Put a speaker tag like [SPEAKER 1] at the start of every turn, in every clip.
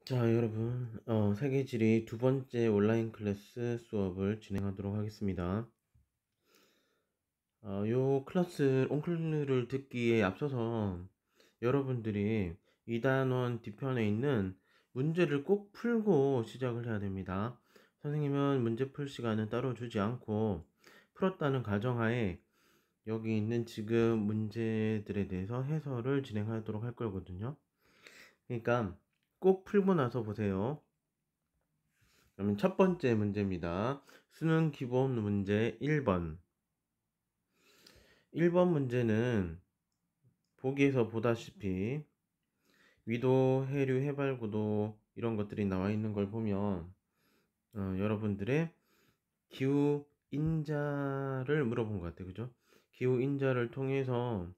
[SPEAKER 1] 자, 여러분, 세계지리 두 번째 온라인 클래스 수업을 진행하도록 하겠습니다. 요 클래스 온클를 듣기에 앞서서 여러분들이 2단원 뒤편에 있는 문제를 꼭 풀고 시작을 해야 됩니다. 선생님은 문제 풀 시간은 따로 주지 않고 풀었다는 가정하에 여기 있는 지금 문제들에 대해서 해설을 진행하도록 할 거거든요. 그러니까 꼭 풀고 나서 보세요. 그러면 첫 번째 문제입니다. 수능 기본 문제 1번. 1번 문제는 보기에서 보다시피 위도, 해류, 해발고도 이런 것들이 나와 있는 걸 보면 여러분들의 기후 인자를 물어본 것 같아요. 그죠? 기후 인자를 통해서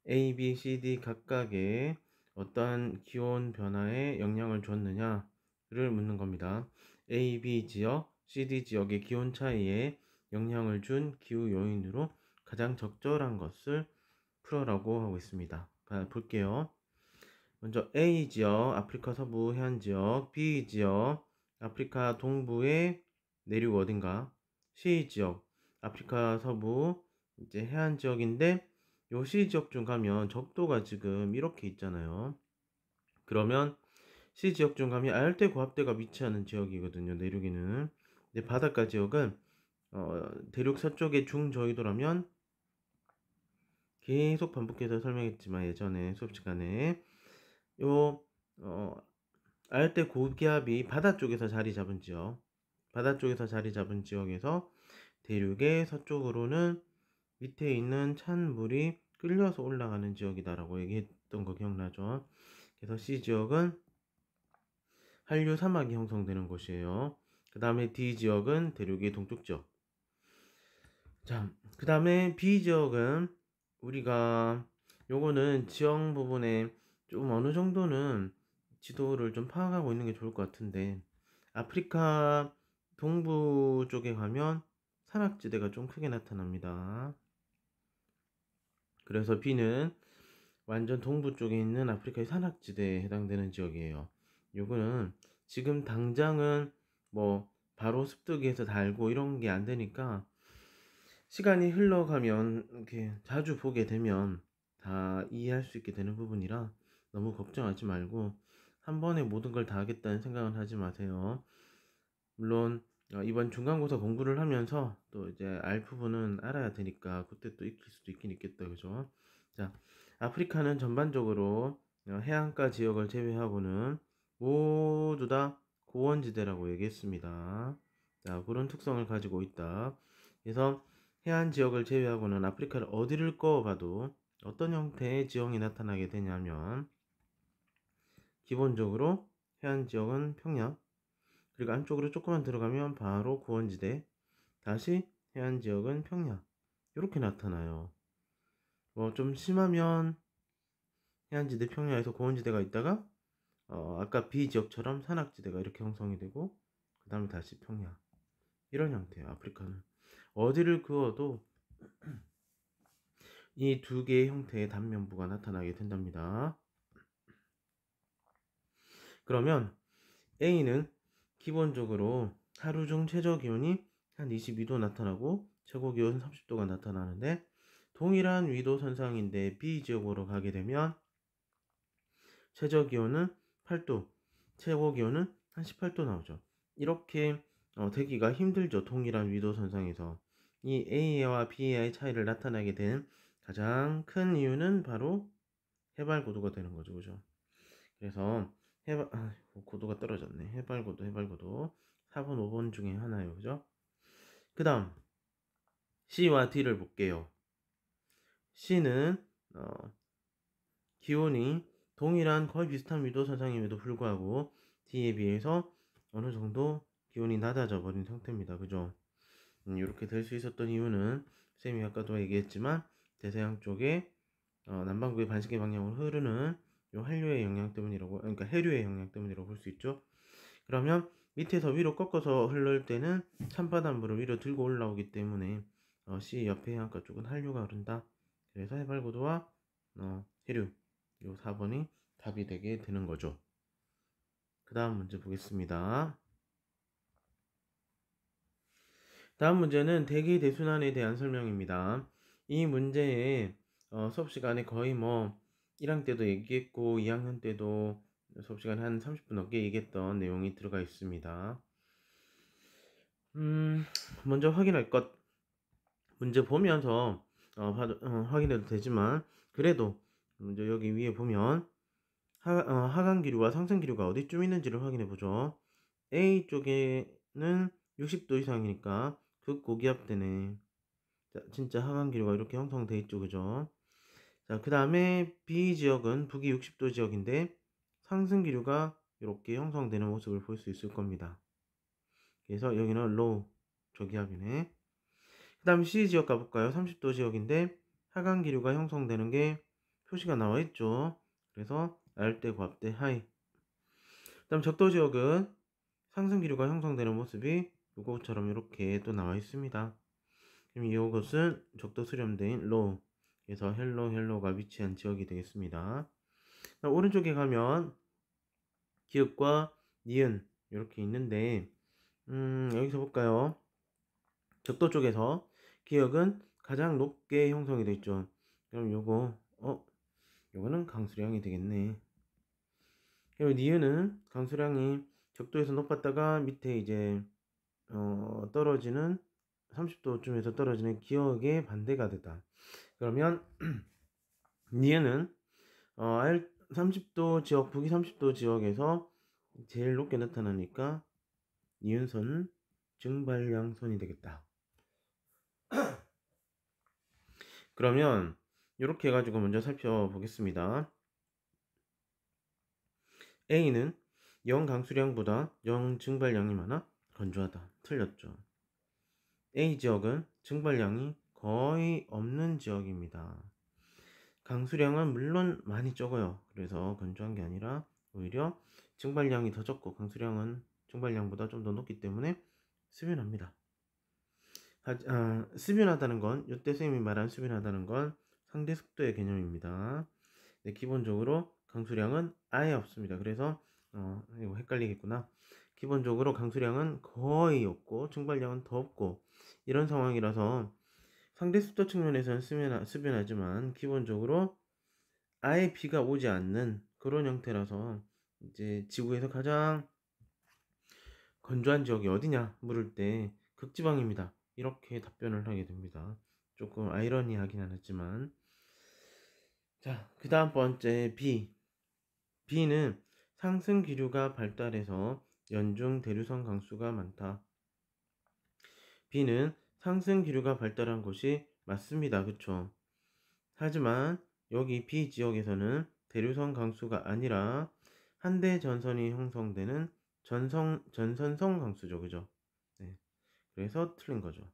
[SPEAKER 1] A, B, C, D 각각의 어떠한 기온 변화에 영향을 줬느냐를 묻는 겁니다. A, B 지역, C, D 지역의 기온 차이에 영향을 준 기후 요인으로 가장 적절한 것을 풀어라고 하고 있습니다. 볼게요. 먼저 A 지역, 아프리카 서부 해안 지역, B 지역, 아프리카 동부의 내륙 어딘가, C 지역, 아프리카 서부 이제 해안 지역인데 요 C 지역 중 가면 적도가 지금 이렇게 있잖아요. 그러면 C 지역 중 가면 아열대 고압대가 위치하는 지역이거든요. 내륙에는. 근데 바닷가 지역은 대륙 서쪽의 중저위도라면 계속 반복해서 설명했지만 예전에 수업 시간에 요 아열대 고기압이 바다 쪽에서 자리 잡은 지역, 바다 쪽에서 자리 잡은 지역에서 대륙의 서쪽으로는 밑에 있는 찬 물이 끌려서 올라가는 지역이다라고 얘기했던 거 기억나죠? 그래서 C 지역은 한류 사막이 형성되는 곳이에요. 그 다음에 D 지역은 대륙의 동쪽 지역. 자, 그 다음에 B 지역은 우리가 요거는 지형 부분에 좀 어느 정도는 지도를 좀 파악하고 있는 게 좋을 것 같은데 아프리카 동부 쪽에 가면 산악지대가 좀 크게 나타납니다. 그래서 B는 완전 동부 쪽에 있는 아프리카의 산악지대에 해당되는 지역이에요. 요거는 지금 당장은 뭐 바로 습득해서 달고 이런 게 안 되니까 시간이 흘러가면 이렇게 자주 보게 되면 다 이해할 수 있게 되는 부분이라 너무 걱정하지 말고 한 번에 모든 걸 다 하겠다는 생각은 하지 마세요. 물론 이번 중간고사 공부를 하면서 또 이제 알 부분은 알아야 되니까 그때 또 익힐 수도 있긴 있겠다. 그죠? 자, 아프리카는 전반적으로 해안가 지역을 제외하고는 모두 다 고원지대라고 얘기했습니다. 자, 그런 특성을 가지고 있다. 그래서 해안 지역을 제외하고는 아프리카를 어디를 꺼봐도 어떤 형태의 지형이 나타나게 되냐면 기본적으로 해안 지역은 평야, 그리고 안쪽으로 조금만 들어가면 바로 고원지대, 다시 해안 지역은 평야, 이렇게 나타나요. 뭐 좀 심하면 해안지대 평야에서 고원지대가 있다가 아까 B 지역처럼 산악지대가 이렇게 형성이 되고 그 다음에 다시 평야, 이런 형태예요. 아프리카는 어디를 그어도 이 두 개의 형태의 단면부가 나타나게 된답니다. 그러면 A는 기본적으로 하루 중 최저 기온이 한 22도 나타나고 최고 기온 30도가 나타나는데 동일한 위도 선상인데 B 지역으로 가게 되면 최저 기온은 8도, 최고 기온은 한 18도 나오죠. 이렇게 되기가 힘들죠. 동일한 위도 선상에서. 이 A와 B의 차이를 나타나게 된 가장 큰 이유는 바로 해발고도가 되는 거죠. 그죠? 그래서 고도가 떨어졌네. 해발고도 4번, 5번 중에 하나예요. 그죠? 그 다음 C와 D를 볼게요. C는 기온이 동일한 거의 비슷한 위도 선상임에도 불구하고 D에 비해서 어느 정도 기온이 낮아져 버린 상태입니다. 그죠? 이렇게 될 수 있었던 이유는 쌤이 아까도 얘기했지만 대서양 쪽에 남반구의 반시계 방향으로 흐르는 요 한류의 영향 때문이라고, 그러니까 해류의 영향 때문이라고 볼 수 있죠. 그러면 밑에서 위로 꺾어서 흐를 때는 찬바닷물을 위로 들고 올라오기 때문에 C 옆에 해안가 쪽은 한류가 흐른다. 그래서 해발고도와 해류 요 4번이 답이 되게 되는 거죠. 그 다음 문제 보겠습니다. 다음 문제는 대기 대순환에 대한 설명입니다. 이 문제에 수업 시간에 거의 뭐 1학년 때도 얘기했고 2학년 때도 수업 시간에 한 30분 넘게 얘기했던 내용이 들어가 있습니다. 먼저 확인할 것, 문제 보면서 확인해도 되지만 그래도 먼저 여기 위에 보면 하강기류와 상승기류가 어디쯤 있는지를 확인해 보죠. A 쪽에는 60도 이상이니까 극고기압대네. 자, 진짜 하강기류가 이렇게 형성돼 있죠, 그죠? 자, 그 다음에 B 지역은 북위 60도 지역인데 상승기류가 이렇게 형성되는 모습을 볼 수 있을 겁니다. 그래서 여기는 low 저기압이네. 그 다음 C 지역 가볼까요? 30도 지역인데 하강기류가 형성되는 게 표시가 나와 있죠. 그래서 알대, 고압대, 하이. 그 다음 적도 지역은 상승기류가 형성되는 모습이 이것처럼 이렇게 또 나와 있습니다. 그럼 이것은 적도 수렴대인 low. 그래서 헬로가 위치한 지역이 되겠습니다. 오른쪽에 가면 기읍과 니은 이렇게 있는데 여기서 볼까요? 적도 쪽에서 기역은 가장 높게 형성이 되어 있죠. 그럼 요거는 강수량이 되겠네. 그리고 니은은 강수량이 적도에서 높았다가 밑에 이제 떨어지는 30도쯤에서 떨어지는 기역의 반대가 되다. 그러면 니은은 30도 지역, 북위 30도 지역에서 제일 높게 나타나니까 니은선 증발량선이 되겠다. 그러면 이렇게 해가지고 먼저 살펴보겠습니다. A는 0 강수량보다 0 증발량이 많아 건조하다. 틀렸죠. A 지역은 증발량이 거의 없는 지역입니다. 강수량은 물론 많이 적어요. 그래서 건조한 게 아니라 오히려 증발량이 더 적고 강수량은 증발량보다 좀 더 높기 때문에 수변합니다. 수변하다는 건 이때 쌤이 말한 수변하다는 건 상대 속도의 개념입니다. 네, 기본적으로 강수량은 아예 없습니다. 그래서 이거 헷갈리겠구나. 기본적으로 강수량은 거의 없고 증발량은 더 없고 이런 상황이라서 상대 속도 측면에서는 수변하지만 기본적으로 아예 비가 오지 않는 그런 형태라서 이제 지구에서 가장 건조한 지역이 어디냐 물을 때 극지방입니다. 이렇게 답변을 하게 됩니다. 조금 아이러니하긴 하지만 자, 그 다음 번째 B는 상승 기류가 발달해서 연중 대류선 강수가 많다. B는 상승 기류가 발달한 곳이 맞습니다. 그쵸? 하지만 여기 B 지역에서는 대류선 강수가 아니라 한대 전선이 형성되는 전선성 강수죠. 그죠? 네. 그래서 틀린 거죠.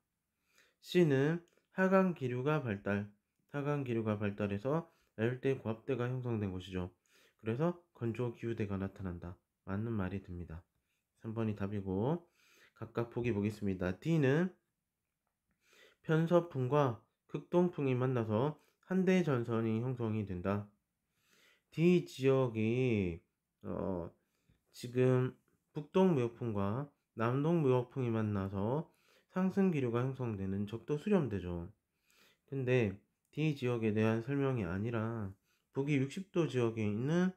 [SPEAKER 1] C는 하강 기류가 발달해서 열대 고압대가 형성된 곳이죠. 그래서 건조 기후대가 나타난다. 맞는 말이 됩니다. 3번이 답이고 각각 보기 보겠습니다. D는 편서풍과 극동풍이 만나서 한대 전선이 형성이 된다. D 지역이 지금 북동무역풍과 남동무역풍이 만나서 상승기류가 형성되는 적도 수렴대죠. 근데 D 지역에 대한 설명이 아니라 북위 60도 지역에 있는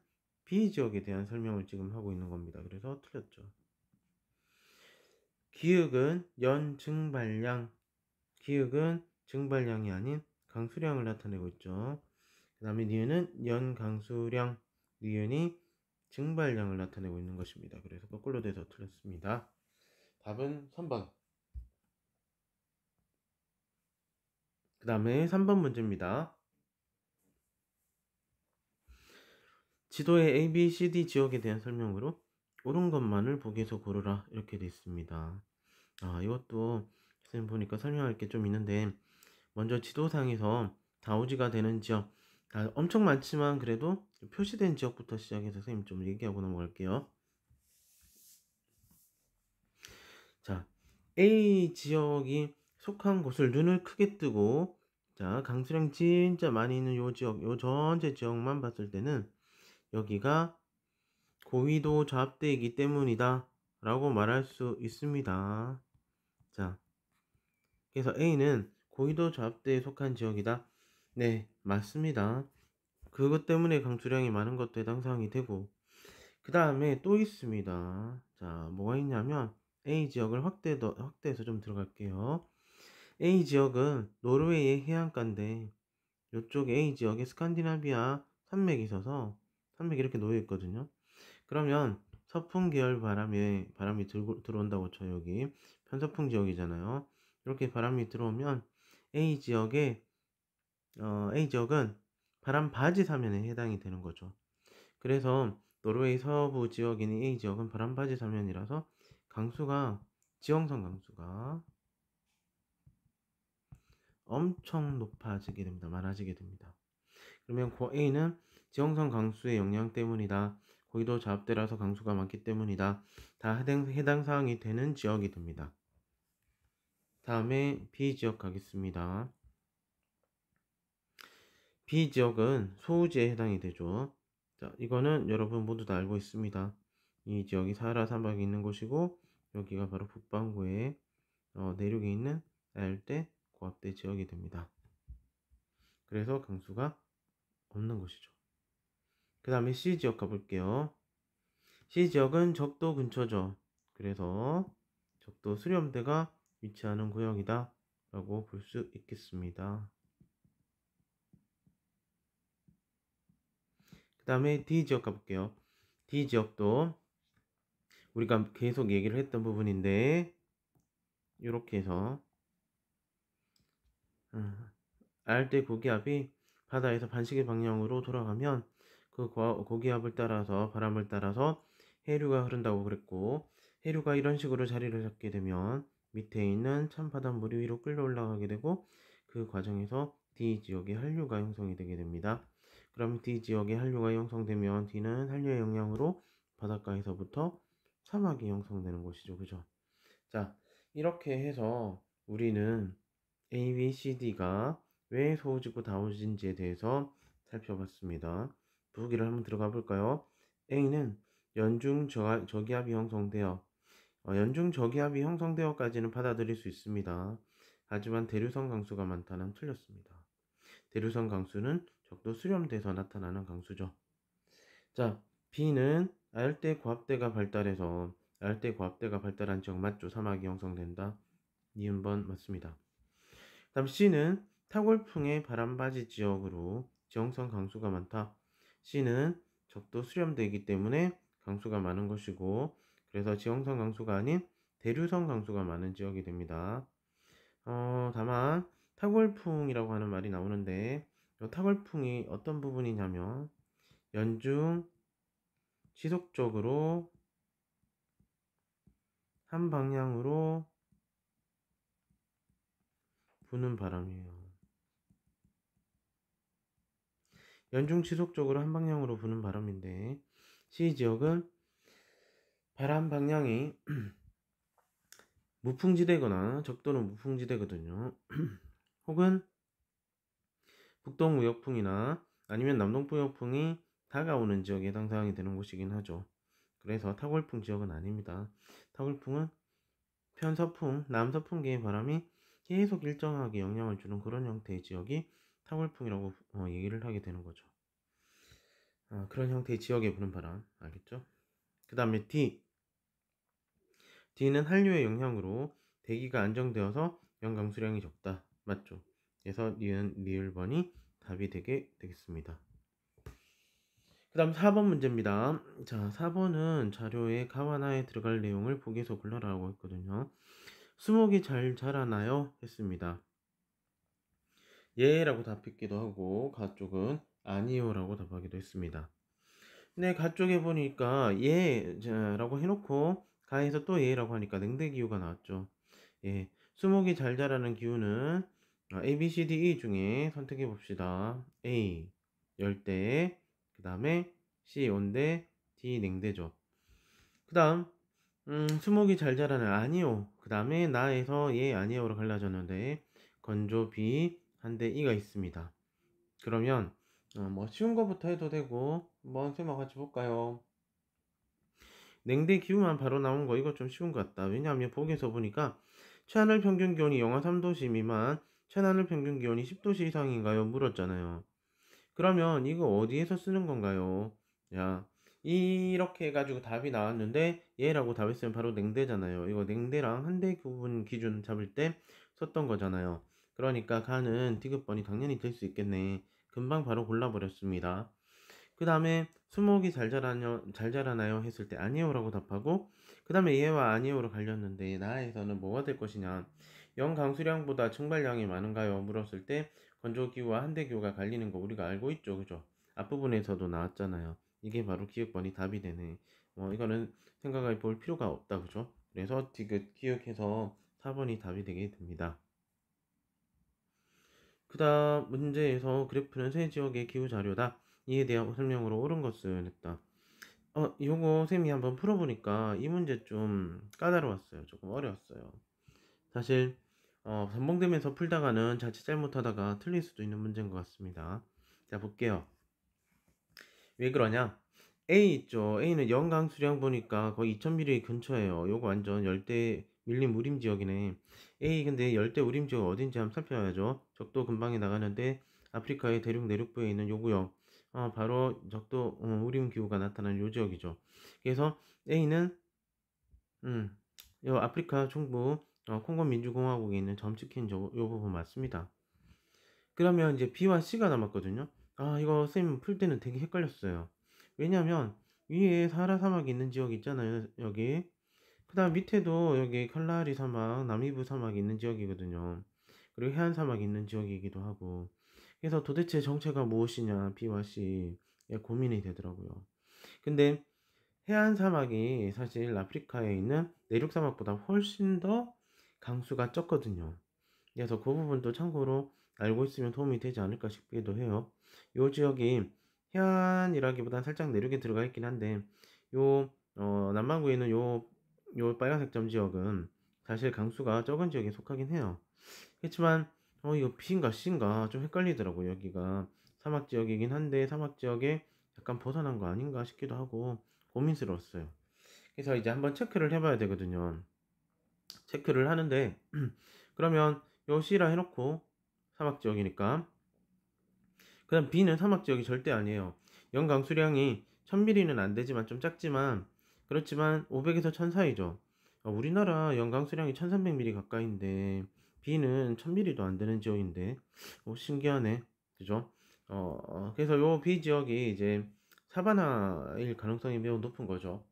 [SPEAKER 1] B 지역에 대한 설명을 지금 하고 있는 겁니다. 그래서 틀렸죠. 기역은 증발량이 아닌 강수량을 나타내고 있죠. 그 다음에 니은은 연강수량, 니은이 증발량을 나타내고 있는 것입니다. 그래서 거꾸로 돼서 틀렸습니다. 답은 3번. 그 다음에 3번 문제입니다. 지도의 A, B, C, D 지역에 대한 설명으로 옳은 것만을 보기에서 고르라 이렇게 되어 있습니다. 이것도 선생님 보니까 설명할 게 좀 있는데 먼저 지도상에서 다우지가 되는 지역 엄청 많지만 그래도 표시된 지역부터 시작해서 선생님 좀 얘기하고 넘어갈게요. 자, A 지역이 속한 곳을 눈을 크게 뜨고 자, 강수량 진짜 많이 있는 요 지역, 요 전체 지역만 봤을 때는 여기가 고위도 저압대이기 때문이다 라고 말할 수 있습니다. 자, 그래서 A는 고위도 저압대에 속한 지역이다. 네, 맞습니다. 그것 때문에 강수량이 많은 것도 해당 사항이 되고, 그 다음에 또 있습니다. 자, 뭐가 있냐면 A 지역을 확대해서 좀 들어갈게요. A 지역은 노르웨이의 해안가인데 이쪽 A 지역에 스칸디나비아 산맥이 있어서 산맥이 이렇게 놓여 있거든요. 그러면 서풍 계열 바람이 들어온다고 쳐. 여기 편서풍 지역이잖아요. 이렇게 바람이 들어오면 A 지역에 A 지역은 바람 바지 사면에 해당이 되는 거죠. 그래서 노르웨이 서부 지역인 A 지역은 바람 바지 사면이라서 지형성 강수가 엄청 높아지게 됩니다. 많아지게 됩니다. 그러면 A는 지형성 강수의 영향 때문이다. 고기도 자압대라서 강수가 많기 때문이다. 다 해당 사항이 되는 지역이 됩니다. 다음에 B 지역 가겠습니다. B 지역은 소우지에 해당이 되죠. 자, 이거는 여러분 모두 다 알고 있습니다. 이 지역이 사하라 사막이 있는 곳이고 여기가 바로 북반구의 내륙에 있는 열대 고압대 지역이 됩니다. 그래서 강수가 없는 곳이죠. 그 다음에 C 지역 가볼게요. C 지역은 적도 근처죠. 그래서 적도 수렴대가 위치하는 구역이다 라고 볼 수 있겠습니다. 그 다음에 D 지역 가볼게요. D 지역도 우리가 계속 얘기를 했던 부분인데 이렇게 해서 알대 고기압이 바다에서 반시계 방향으로 돌아가면 그 고기압을 따라서 바람을 따라서 해류가 흐른다고 그랬고, 해류가 이런 식으로 자리를 잡게 되면 밑에 있는 찬바닷물이 위로 끌려 올라가게 되고 그 과정에서 D 지역의 한류가 형성이 되게 됩니다. 그럼 D 지역의 한류가 형성되면 D는 한류의 영향으로 바닷가에서부터 사막이 형성되는 것이죠. 그죠? 자, 이렇게 해서 우리는 A, B, C, D가 왜 소우지구 다우지인지에 대해서 살펴봤습니다. 부기를 한번 들어가 볼까요? A는 연중 저기압이 형성되어 연중 저기압이 형성되어까지는 받아들일 수 있습니다. 하지만 대류성 강수가 많다는 틀렸습니다. 대류성 강수는 적도 수렴돼서 나타나는 강수죠. 자, B는 알대 고압대가 발달해서 알대 고압대가 발달한 지역 맞죠? 사막이 형성된다. 니은번 맞습니다. 다음 C는 타골풍의 바람바지 지역으로 지형성 강수가 많다. C는 적도 수렴되기 때문에 강수가 많은 것이고 그래서 지형성 강수가 아닌 대류성 강수가 많은 지역이 됩니다. 다만 타골풍이라고 하는 말이 나오는데 이 타골풍이 어떤 부분이냐면 연중 지속적으로 한 방향으로 부는 바람이에요. 연중 지속적으로 한 방향으로 부는 바람인데 C 지역은 바람 방향이 무풍지대거나 적도는 무풍지대거든요. 혹은 북동무역풍이나 아니면 남동무역풍이 다가오는 지역에 해당 사항이 되는 곳이긴 하죠. 그래서 타골풍 지역은 아닙니다. 타골풍은 편서풍, 남서풍계의 바람이 계속 일정하게 영향을 주는 그런 형태의 지역이 타골풍이라고 얘기를 하게 되는 거죠. 그런 형태의 지역에 부는 바람, 알겠죠? 그 다음에 D. D는 한류의 영향으로 대기가 안정되어서 연강수량이 적다. 맞죠? 그래서 리을번이 답이 되겠습니다. 그 다음 4번 문제입니다. 자, 4번은 자료에 가와나에 들어갈 내용을 보기에서 골라라고 했거든요. 수목이 잘 자라나요? 했습니다. 예 라고 답했기도 하고 가쪽은 아니요 라고 답하기도 했습니다. 근데 가쪽에 보니까 예 라고 해놓고 가에서 또 예 라고 하니까 냉대기후가 나왔죠. 예, 수목이 잘 자라는 기후는 A, B, C, D, E 중에 선택해 봅시다. A 열대, 그 다음에 C 온대, D 냉대죠. 그 다음 수목이 잘 자라는 아니요, 그 다음에 나에서 예 아니요로 갈라졌는데 건조 B 한대 E가 있습니다. 그러면 뭐 쉬운 거부터 해도 되고 한번 쌤하고 같이 볼까요? 냉대 기후만 바로 나온 거 이거 좀 쉬운 것 같다. 왜냐하면 보기에서 보니까 최하늘 평균 기온이 영하 3도씨 미만, 최하늘 평균 기온이 10도씨 이상인가요? 물었잖아요. 그러면 이거 어디에서 쓰는 건가요? 야, 이렇게 해가지고 답이 나왔는데 얘라고 답했으면 바로 냉대잖아요. 이거 냉대랑 한대 구분 기준 잡을 때 썼던 거잖아요. 그러니까 가는 디귿번이 당연히 될 수 있겠네. 금방 바로 골라버렸습니다. 그 다음에 수목이 잘 자라나요? 했을 때 아니요라고 답하고, 그 다음에 얘와 아니요로 갈렸는데 나에서는 뭐가 될 것이냐, 영 강수량보다 증발량이 많은가요? 물었을 때 건조기후와 한대기후가 갈리는 거 우리가 알고 있죠, 그죠? 앞부분에서도 나왔잖아요. 이게 바로 기억번이 답이 되네. 이거는 생각해 볼 필요가 없다, 그죠? 그래서 디귿 기억해서 4번이 답이 되게 됩니다. 그 다음 문제에서 그래프는 세 지역의 기후 자료다. 이에 대한 설명으로 옳은 것은 했다. 요거 쌤이 한번 풀어보니까 이 문제 좀 까다로웠어요. 조금 어려웠어요. 사실 전봉되면서 풀다가는 자칫 잘못하다가 틀릴 수도 있는 문제인 것 같습니다. 자, 볼게요. 왜 그러냐? A 있죠. A는 영강 수량 보니까 거의 2000mm 근처예요. 요거 완전 열대 밀림 우림 지역이네. A 근데 열대 우림 지역 어딘지 한번 살펴야죠. 적도 근방에 나가는데 아프리카의 대륙 내륙부에 있는 요 구역. 바로 적도 우림 기후가 나타나는 요 지역이죠. 그래서 A는 요 아프리카 중부 콩고 민주공화국에 있는 점 찍힌 요 부분 맞습니다. 그러면 이제 B와 C가 남았거든요. 이거 쌤 풀 때는 되게 헷갈렸어요. 왜냐면 위에 사하라 사막이 있는 지역 있잖아요. 여기. 그 다음 밑에도 여기 칼라하리 사막, 나미브 사막이 있는 지역이거든요. 그리고 해안 사막이 있는 지역이기도 하고. 그래서 도대체 정체가 무엇이냐, B와 C. 고민이 되더라고요. 근데 해안 사막이 사실 아프리카에 있는 내륙 사막보다 훨씬 더 강수가 적거든요. 그래서 그 부분도 참고로 알고 있으면 도움이 되지 않을까 싶기도 해요. 요 지역이 해안이라기보단 살짝 내륙에 들어가 있긴 한데, 남반구에 있는 요 빨간색 점 지역은 사실 강수가 적은 지역에 속하긴 해요. 그렇지만 이거 B인가 C인가 좀 헷갈리더라고요. 여기가 사막 지역이긴 한데 사막 지역에 약간 벗어난 거 아닌가 싶기도 하고 고민스러웠어요. 그래서 이제 한번 체크를 해봐야 되거든요. 체크를 하는데 그러면 요 C라 해놓고 사막 지역이니까, 그 다음 B는 사막 지역이 절대 아니에요. 연강 수량이 1000mm는 안 되지만 좀 작지만, 그렇지만 500에서 1000 사이죠. 우리나라 연강 수량이 1300mm 가까이인데 B는 1000mm도 안 되는 지역인데 신기하네, 그죠? 그래서 요 B 지역이 이제 사바나일 가능성이 매우 높은 거죠.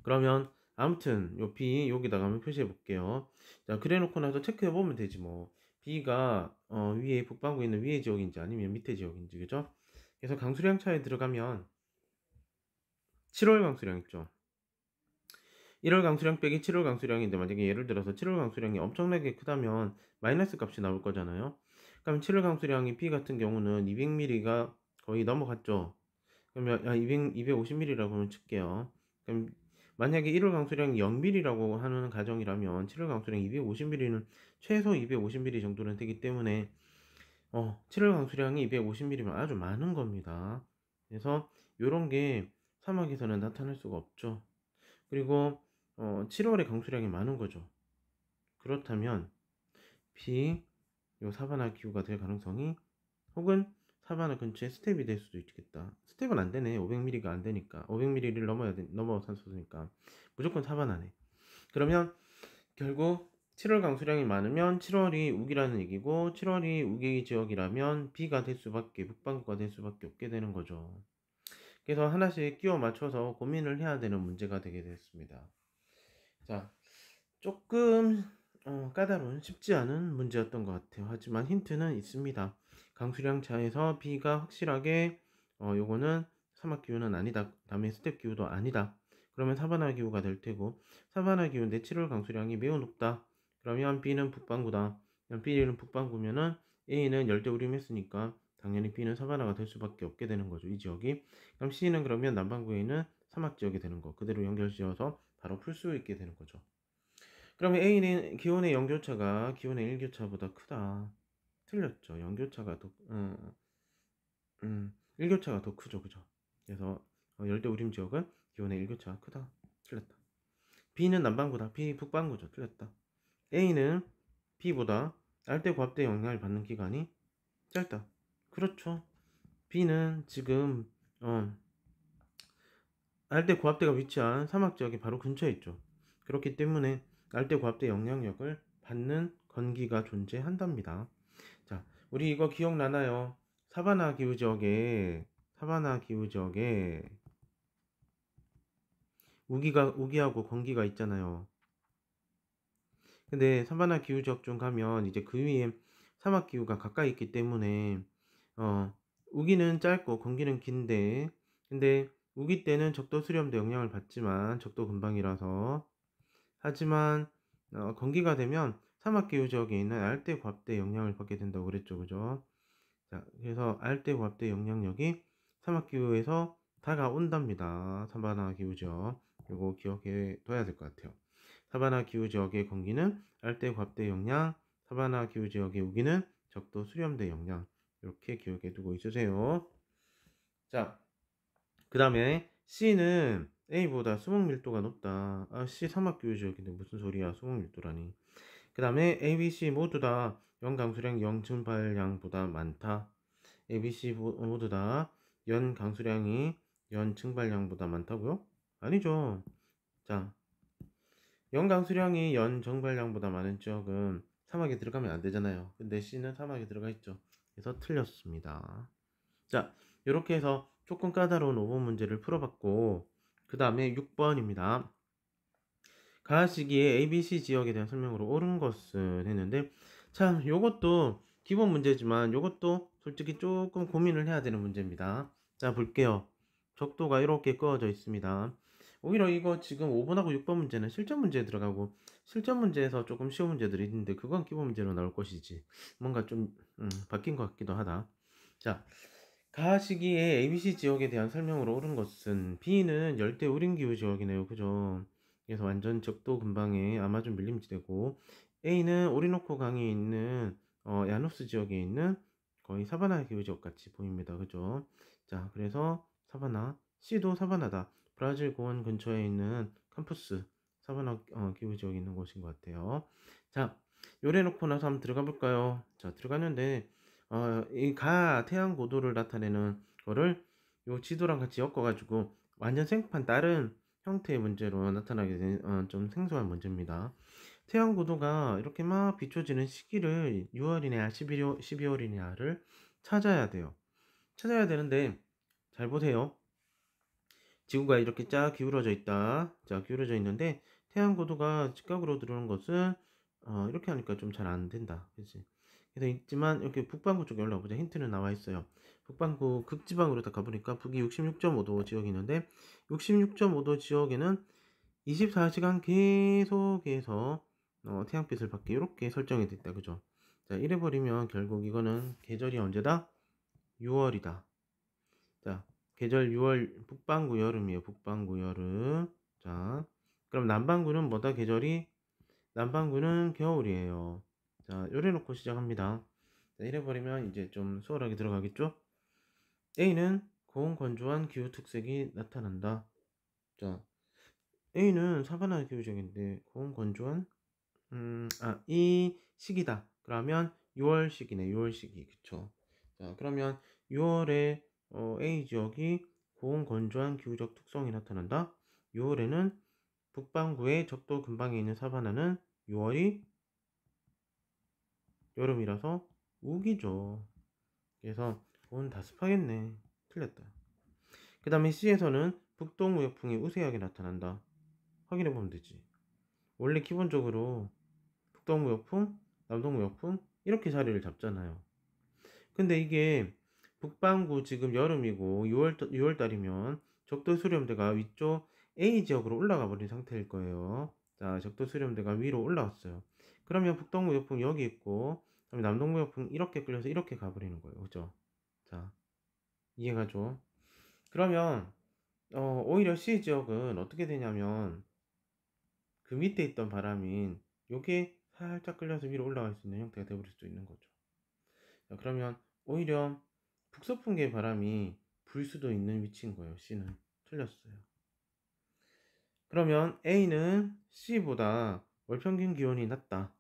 [SPEAKER 1] 그러면 아무튼 요 B 여기다가 한번 표시해 볼게요. 자, 그래 놓고 나서 체크해 보면 되지 뭐. B가 위에 북반구에 있는 위에 지역인지 아니면 밑에 지역인지, 그죠? 그래서 강수량 차에 들어가면 7월 강수량 있죠. 1월 강수량 빼기 7월 강수량인데, 만약에 예를 들어서 7월 강수량이 엄청나게 크다면 마이너스 값이 나올 거잖아요. 그럼 7월 강수량이 B 같은 경우는 200mm가 거의 넘어갔죠. 그러면 250mm라고 하면 칠게요. 그럼 만약에 1월 강수량이 0mm라고 하는 가정이라면 7월 강수량 250mm는 최소 250mm 정도는 되기 때문에 7월 강수량이 250mm면 아주 많은 겁니다. 그래서 이런 게 사막에서는 나타날 수가 없죠. 그리고 7월에 강수량이 많은 거죠. 그렇다면 B 요 사바나 기후가 될 가능성이, 혹은 사바나 근처에 스텝이 될 수도 있겠다. 스텝은 안 되네. 500mm가 안 되니까. 500mm를 넘어서 샀으니까 무조건 사바나네. 그러면 결국 7월 강수량이 많으면 7월이 우기라는 얘기고, 7월이 우기 지역이라면 B가 될 수밖에, 북반구가 될 수밖에 없게 되는 거죠. 그래서 하나씩 끼워 맞춰서 고민을 해야 되는 문제가 되게 됐습니다. 자, 조금 까다로운 쉽지 않은 문제였던 것 같아요. 하지만 힌트는 있습니다. 강수량 차에서 B가 확실하게 요거는 사막 기후는 아니다, 다음에 스텝 기후도 아니다, 그러면 사바나 기후가 될 테고, 사바나 기후인데 7월 강수량이 매우 높다, 그러면 B는 북반구다. B는 북반구면은 A는 열대우림했으니까 당연히 B는 사바나가 될 수밖에 없게 되는 거죠, 이 지역이. 그럼 C는 그러면 남반구에 있는 사막 지역이 되는 거 그대로 연결지어서 바로 풀 수 있게 되는 거죠. 그러면 A는 기온의 연교차가 기온의 일교차보다 크다. 틀렸죠. 연교차가 더, 일교차가 더 크죠. 그죠? 그래서 열대 우림 지역은 기온의 일교차가 크다. 틀렸다. B는 남반구다. B 북반구죠. 틀렸다. A는 B보다 알대 고압대 영향을 받는 기간이 짧다. 그렇죠. B는 지금 알대 고압대가 위치한 사막 지역이 바로 근처에 있죠. 그렇기 때문에 알대 고압대 영향력을 받는 건기가 존재한답니다. 자, 우리 이거 기억나나요? 사바나 기후 지역에 우기하고 건기가 있잖아요. 근데 사바나 기후 지역 중 가면 이제 그 위에 사막 기후가 가까이 있기 때문에 어, 우기는 짧고 건기는 긴데, 근데 우기 때는 적도 수렴도 영향을 받지만 적도 근방이라서, 하지만 건기가 되면 사막 기후 지역에 있는 알대 고압대 영향을 받게 된다고 그랬죠, 그죠? 자, 그래서 알대 고압대 영향력이 사막 기후에서 다가온답니다. 사바나 기후 지역. 요거 기억해 둬야 될 것 같아요. 사바나 기후 지역의 건기는 알대 고압대 영향, 사바나 기후 지역의 우기는 적도 수렴대 영향. 이렇게 기억해 두고 있으세요. 자, 그 다음에 C는 A보다 수목 밀도가 높다. 아, C 사막 기후 지역인데 무슨 소리야? 수목 밀도라니. 그 다음에 A, B, C 모두 다 연강수량 0증발량보다 많다. A, B, C 모두 다 연강수량이 연증발량보다 많다고요? 아니죠. 자, 연강수량이 연정발량보다 많은 지역은 사막에 들어가면 안 되잖아요. 근데 C는 사막에 들어가 있죠. 그래서 틀렸습니다. 자, 이렇게 해서 조금 까다로운 5번 문제를 풀어봤고, 그 다음에 6번입니다. 가시기에 ABC 지역에 대한 설명으로 옳은 것은 했는데, 참 요것도 기본 문제지만 요것도 솔직히 조금 고민을 해야 되는 문제입니다. 자, 볼게요. 적도가 이렇게 꺼져 있습니다. 오히려 이거 지금 5번하고 6번 문제는 실전 문제에 들어가고, 실전 문제에서 조금 쉬운 문제들이 있는데 그건 기본 문제로 나올 것이지, 뭔가 좀 바뀐 것 같기도 하다. 자, 가시기에 ABC 지역에 대한 설명으로 옳은 것은 B는 열대 우림기후 지역이네요. 그죠? 그래서 완전 적도 근방에 아마존 밀림지대고, A는 오리노코 강에 있는 야누스 지역에 있는 거의 사바나 기후 지역 같이 보입니다. 그죠? 자, 그래서 사바나, C도 사바나다. 브라질 공원 근처에 있는 캠퍼스 사바나 기후 지역에 있는 곳인 것 같아요. 자, 요래놓고 나서 한번 들어가 볼까요? 자, 들어가는데 이 태양 고도를 나타내는 거를 요 지도랑 같이 엮어가지고 완전 생판 다른 형태의 문제로 나타나게 된 좀 생소한 문제입니다. 태양 고도가 이렇게 막 비춰지는 시기를 6월이냐 12월이냐를 찾아야 돼요. 찾아야 되는데, 잘 보세요. 지구가 이렇게 쫙 기울어져 있다. 자, 기울어져 있는데 태양 고도가 직각으로 들어오는 것은 이렇게 하니까 좀 잘 안 된다. 그치? 그래서 있지만 이렇게 북반구 쪽에 올라가 보자. 힌트는 나와 있어요. 북반구 극지방으로 다 가보니까 북이 66.5도 지역이 있는데, 66.5도 지역에는 24시간 계속해서 태양빛을 받게 이렇게 설정이 됐다. 그죠? 자, 이래 버리면 결국 이거는 계절이 언제다? 6월이다. 자, 계절 6월, 북반구 여름이에요. 북반구 여름. 자, 그럼 남반구는 뭐다? 계절이? 남반구는 겨울이에요. 자, 요래 놓고 시작합니다. 자, 이래 버리면 이제 좀 수월하게 들어가겠죠? A는 고온 건조한 기후 특색이 나타난다. 자, A는 사바나 기후적인데 고온 건조한 이 시기다. 그러면 6월 시기네. 6월 시기. 그쵸? 자, 그러면 6월에 A 지역이 고온 건조한 기후적 특성이 나타난다. 6월에는 북반구의 적도 근방에 있는 사바나는 6월이 여름이라서 우기죠. 그래서 온 다 습하겠네. 틀렸다. 그 다음에 C에서는 북동무역풍이 우세하게 나타난다. 확인해 보면 되지. 원래 기본적으로 북동무역풍, 남동무역풍 이렇게 자리를 잡잖아요. 근데 이게 북반구 지금 여름이고 6월 달이면 적도 수렴대가 위쪽 A 지역으로 올라가 버린 상태일 거예요. 자, 적도 수렴대가 위로 올라왔어요. 그러면 북동무역풍 여기 있고, 그다음에 남동무역풍 이렇게 끌려서 이렇게 가버리는 거예요. 그죠? 자, 이해가죠? 그러면 오히려 C 지역은 어떻게 되냐면 그 밑에 있던 바람인 요게 살짝 끌려서 위로 올라갈 수 있는 형태가 되어버릴 수도 있는 거죠. 자, 그러면 오히려 북서풍계 바람이 불 수도 있는 위치인 거예요. C는 틀렸어요. 그러면 A는 C보다 월 평균 기온이 낮다.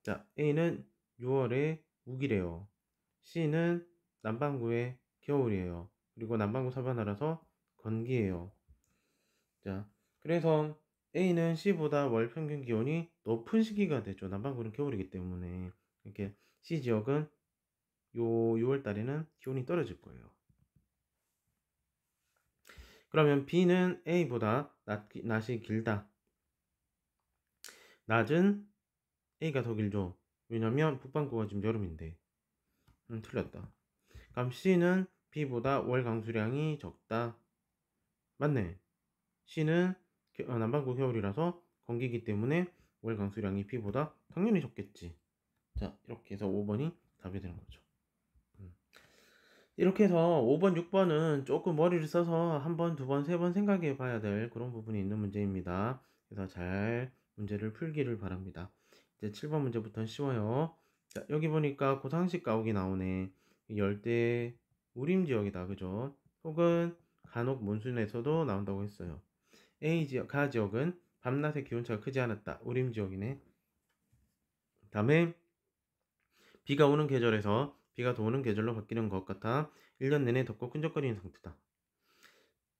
[SPEAKER 1] 자, A는 6월에 우기래요. C는 남반구의 겨울이에요. 그리고 남반구 사바나라서 건기예요. 자, 그래서 A는 C보다 월 평균 기온이 높은 시기가 되죠. 남반구는 겨울이기 때문에. 이렇게 C 지역은 요 6월 달에는 기온이 떨어질 거예요. 그러면 B는 A보다 낮이 길다. 낮은 A가 더 길죠. 왜냐면 북반구가 지금 여름인데. 틀렸다. 그럼 C는 B보다 월 강수량이 적다. 맞네. C는 남반구 겨울이라서 건기이기 때문에 월 강수량이 B보다 당연히 적겠지. 자, 이렇게 해서 5번이 답이 되는 거죠. 이렇게 해서 5번, 6번은 조금 머리를 써서 한 번, 두 번, 세 번 생각해 봐야 될 그런 부분이 있는 문제입니다. 그래서 잘 문제를 풀기를 바랍니다. 이제 7번 문제부터는 쉬워요. 자, 여기 보니까 고상식 가옥이 나오네. 열대 우림 지역이다. 그죠? 혹은 간혹 몬순에서도 나온다고 했어요. A 지역, 가 지역은 밤낮의 기온차가 크지 않았다. 우림 지역이네. 다음에 비가 오는 계절에서 비가 더 오는 계절로 바뀌는 것 같아 1년 내내 덥고 끈적거리는 상태다.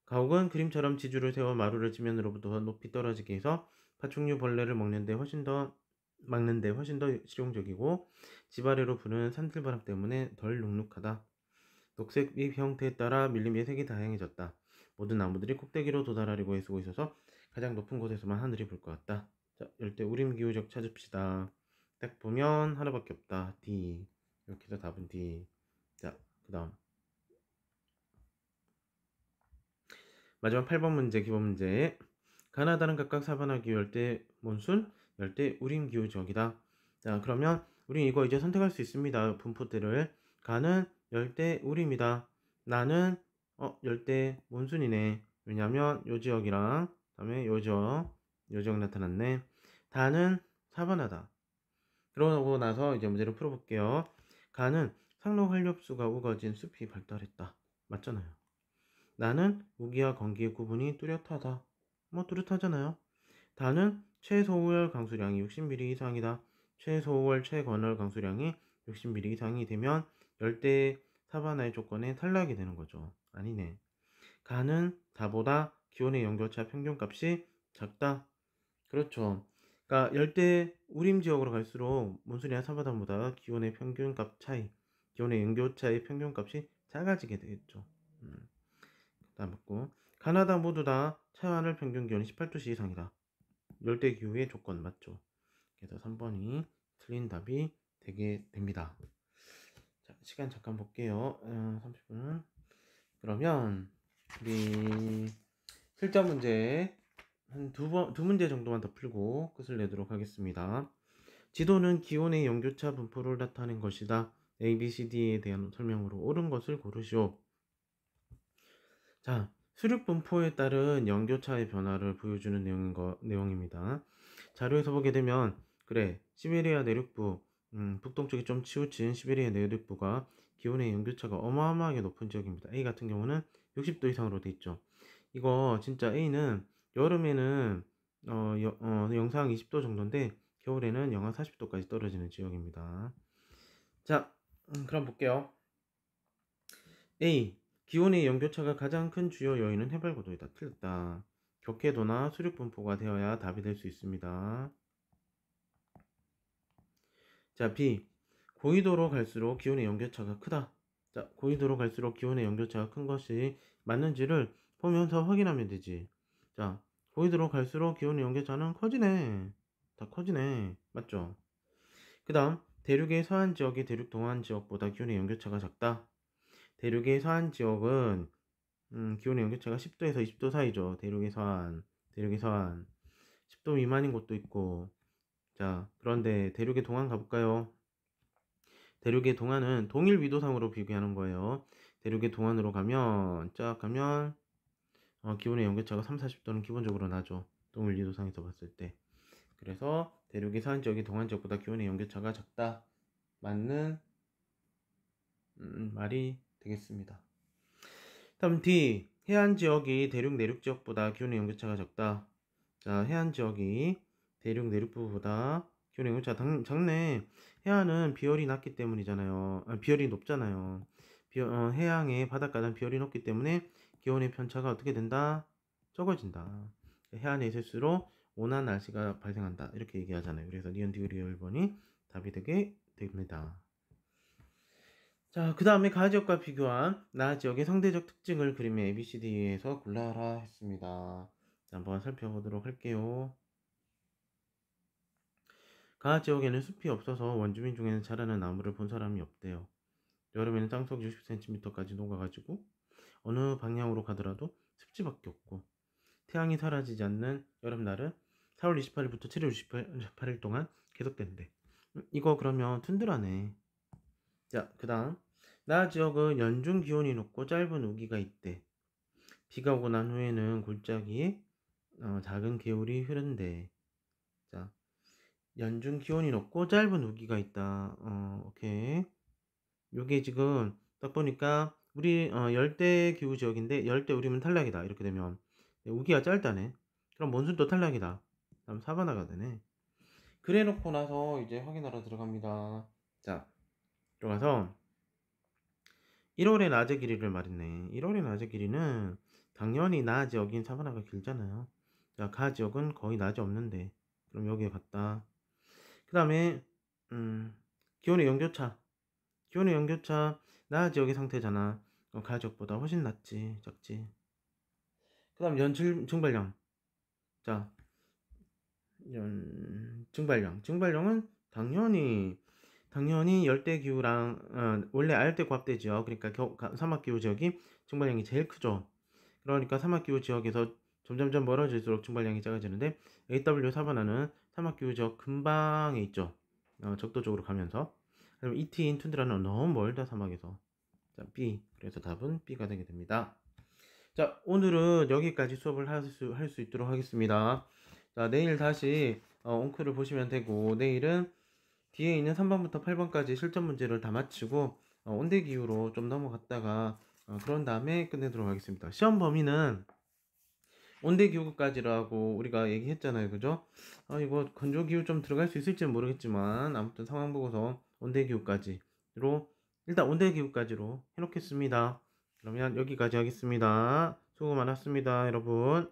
[SPEAKER 1] 가옥은 그림처럼 지주를 세워 마루를 지면으로부터 높이 떨어지게 해서 파충류 벌레를 막는데 훨씬 더 실용적이고 집 아래로 부는 산들바람 때문에 덜 눅눅하다. 녹색 잎 형태에 따라 밀림의 색이 다양해졌다. 모든 나무들이 꼭대기로 도달하려고 애쓰고 있어서 가장 높은 곳에서만 하늘이 볼 것 같다. 자, 열대 우림기후적 찾읍시다. 딱 보면 하나밖에 없다. D. 이렇게 해서 답은 D. 자, 그 다음 마지막 8번 문제 기본 문제. 가나다는 각각 사바나 기후 열대 몬순 열대 우림 기후 지역이다. 자, 그러면 우리 이거 이제 선택할 수 있습니다. 분포대를. 가는 열대 우림이다. 나는 열대 몬순이네. 왜냐면 요 지역이랑 그다음에 요 지역 나타났네. 다는 사바나다. 그러고 나서 이제 문제를 풀어볼게요. 가는 상로 활렵수가 우거진 숲이 발달했다. 맞잖아요. 나는 우기와 건기의 구분이 뚜렷하다. 뭐 뚜렷하잖아요. 다는 최소월 강수량이 60mm 이상이다. 최소월 최건월 강수량이 60mm 이상이 되면 열대 사바나의 조건에 탈락이 되는 거죠. 아니네. 가는 다보다 기온의 연결차 평균값이 작다. 그렇죠. 그러니까 열대 우림 지역으로 갈수록 몬순이나 사바나보다 기온의 평균값 차이, 기온의 연교차의 평균값이 작아지게 되겠죠. 다음 고 가나다 모두 다 차하늘 평균 기온이 18도씨 이상이다. 열대 기후의 조건 맞죠? 그래서 3번이 틀린 답이 되게 됩니다. 자, 시간 잠깐 볼게요. 30분은 그러면 우리 실전 문제 한 두 문제 정도만 더 풀고 끝을 내도록 하겠습니다. 지도는 기온의 연교차 분포를 나타낸 것이다. A, B, C, D에 대한 설명으로 옳은 것을 고르시오. 자, 수륙 분포에 따른 연교차의 변화를 보여주는 내용입니다. 자료에서 보게 되면 그래, 시베리아 내륙부, 북동쪽이 좀 치우친 시베리아 내륙부가 기온의 연교차가 어마어마하게 높은 지역입니다. A 같은 경우는 60도 이상으로 돼 있죠. 이거 진짜 A는 여름에는 영상 20도 정도인데 겨울에는 영하 40도까지 떨어지는 지역입니다. 자, 그럼 볼게요. A. 기온의 연교차가 가장 큰 주요 요인은 해발고도이다. 틀렸다. 격해도나 수륙 분포가 되어야 답이 될 수 있습니다. 자, B. 고緯도로 갈수록 기온의 연교차가 크다. 자, 고緯도로 갈수록 기온의 연교차가 큰 것이 맞는지를 보면서 확인하면 되지. 자, 고緯도로 갈수록 기온의 연교차는 커지네. 다 커지네. 맞죠? 그 다음, 대륙의 서한 지역이 대륙 동한 지역보다 기온의 연교차가 작다. 대륙의 서한 지역은 기온의 연교차가 10도에서 20도 사이죠. 대륙의 서한 10도 미만인 곳도 있고. 자, 그런데 대륙의 동안 가볼까요? 대륙의 동안은 동일 위도상으로 비교하는 거예요. 대륙의 동안으로 가면 쫙 가면 기온의 연교차가 3, 40도는 기본적으로 나죠. 동일 위도상에서 봤을 때. 그래서 대륙의 서한 지역이 동안 지역보다 기온의 연교차가 작다. 맞는 말이 되겠습니다. 다음 D. 해안 지역이 대륙 내륙 지역보다 기온의 연교차가 적다. 자, 해안 지역이 대륙 내륙부보다 기온의 연교차가 작네. 해안은 비열이 낮기 때문이잖아요. 비열이 높잖아요. 해양의 바닷가는 비열이 높기 때문에 기온의 편차가 어떻게 된다? 적어진다. 해안에 있을수록 온화한 날씨가 발생한다. 이렇게 얘기하잖아요. 그래서 니은 디귿 리을 1번이 답이 되게 됩니다. 자, 그 다음에 가하 지역과 비교한 나하 지역의 상대적 특징을 그림의 ABCD에서 골라라 했습니다. 자, 한번 살펴보도록 할게요. 가하 지역에는 숲이 없어서 원주민 중에는 자라는 나무를 본 사람이 없대요. 여름에는 땅속 60cm까지 녹아가지고 어느 방향으로 가더라도 습지밖에 없고 태양이 사라지지 않는 여름날은 4월 28일부터 7월 28일 동안 계속된대. 이거 그러면 툰드라네. 자, 그 다음 나하 지역은 연중 기온이 높고 짧은 우기가 있대. 비가 오고 난 후에는 골짜기에 작은 개울이 흐른대. 자, 연중 기온이 높고 짧은 우기가 있다. 오케이. 요게 지금 딱 보니까 우리 열대 기후 지역인데 열대 우리면 탈락이다. 이렇게 되면 우기가 짧다네. 그럼 몬순도 탈락이다. 그럼 사바나가 되네. 그래 놓고 나서 이제 확인하러 들어갑니다. 자, 들어가서 1월의 낮의 길이를 말했네. 1월의 낮의 길이는 당연히 나 지역인 사바나가 길잖아요. 자, 가 지역은 거의 낮이 없는데 그럼 여기에 갔다. 그 다음에 기온의 연교차. 기온의 연교차 나 지역의 상태잖아. 가 지역보다 훨씬 낮지. 작지. 그 다음 증발량. 자, 증발량은 당연히 열대기후랑 원래 아열대고압대지역, 그러니까 사막기후 지역이 증발량이 제일 크죠. 그러니까 사막기후 지역에서 점점점 멀어질수록 증발량이 작아지는데 AW 사바나는 사막기후 지역 근방에 있죠. 적도 쪽으로 가면서. 그럼 ET인 툰드라는 너무 멀다, 사막에서. 자, B. 그래서 답은 B가 되게 됩니다. 자, 오늘은 여기까지 수업을 할 수 있도록 하겠습니다. 자, 내일 다시 옹크를 보시면 되고, 내일은 뒤에 있는 3번부터 8번까지 실전 문제를 다 마치고 온대기후로 좀 넘어갔다가 그런 다음에 끝내도록 하겠습니다. 시험 범위는 온대기후까지라고 우리가 얘기했잖아요. 그죠? 이거 건조기후 좀 들어갈 수 있을지는 모르겠지만 아무튼 상황 보고서 온대기후까지로 일단 온대기후까지로 해놓겠습니다. 그러면 여기까지 하겠습니다. 수고 많았습니다, 여러분.